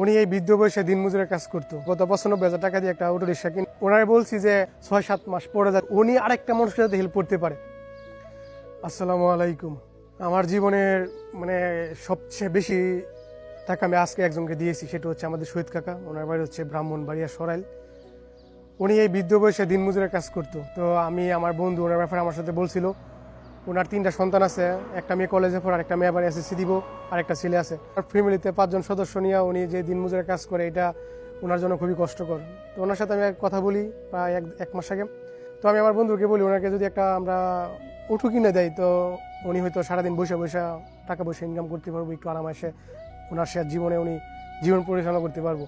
উনি এই বৃদ্ধ বয়সে দিনমজুরের কাজ করতো। গত 95,000 টাকা দিয়ে একটা অটো রিক্সা কিনে ওনারে বলছি যে 6-7 মাস পরে যাতে উনি আরেকটা মানুষের যাতে হেল্প করতে পারে। আসসালামু আলাইকুম। আমার জীবনের সবচেয়ে বেশি টাকা আমি আজকে একজনকে দিয়েছি, সেটা হচ্ছে আমাদের শহীদ কাকা। ওনার বাড়ি হচ্ছে ব্রাহ্মণবাড়িয়া সরাইল। উনি এই বৃদ্ধ বয়সে দিনমজুরের কাজ করতো। তো আমি আমার বন্ধু ওনার ব্যাপারে আমার সাথে বলছিল। ওনার 3টা সন্তান আছে, একটা মেয়ে কলেজে পড়ে, একটা মেয়ে বাড়ি এসএসসি দিব, আর একটা ছেলে আছে। আর ফ্যামিলিতে 5 জন সদস্য নিয়ে উনি যে দিনমজুরের কাজ করে, এটা ওনার জন্য খুবই কষ্টকর। তো ওনার সাথে আমি কথা বলি প্রায় এক মাস আগে। তো আমি আমার বন্ধুকে বলি ওনাকে যদি একটা আমরা উঠু কিনে দেয়, তো উনি হয়তো সারাদিন বসে বসে টাকা পয়সা ইনকাম করতে পারবো, একটু আরামাসে ওনার সে জীবনে উনি জীবন পরিচালনা করতে পারবো।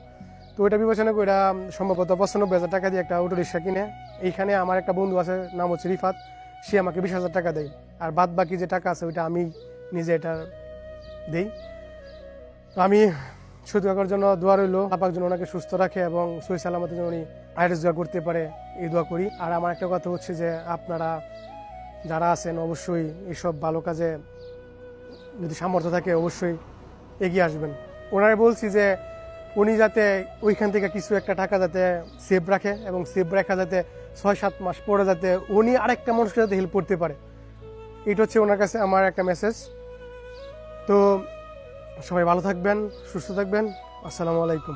তো ওইটা বিবেচনা করে সম্ভবত 95,000 টাকা দিয়ে একটা অটো রিক্সা কিনে এইখানে আমার একটা বন্ধু আছে, নাম হচ্ছে রিফাত, সে আমাকে 20,000 টাকা দেয়। আর বাদ বাকি যে টাকা আছে ওইটা আমি নিজে এটা দেই। তো আমি শুধু কাকার জন্য দোয়া রইল, আপার জন্য ওনাকে সুস্থ রাখে এবং সহি সালামতের জন্য উনি আইরেস দোয়া করতে পারে, এই দোয়া করি। আর আমার একটা কথা হচ্ছে যে আপনারা যারা আছেন অবশ্যই এইসব ভালো কাজে যদি সামর্থ্য থাকে অবশ্যই এগিয়ে আসবেন। ওনারে বলছি যে উনি যাতে ওইখান থেকে কিছু একটা টাকা যাতে সেভ রাখে এবং সেভ রাখা যাতে 6-7 মাস পরে যাতে উনি আরেকটা মানুষকে যাতে হেল্প করতে পারে। এটা হচ্ছে ওনার কাছে আমার একটা মেসেজ। তো সবাই ভালো থাকবেন, সুস্থ থাকবেন। আসসালামু আলাইকুম।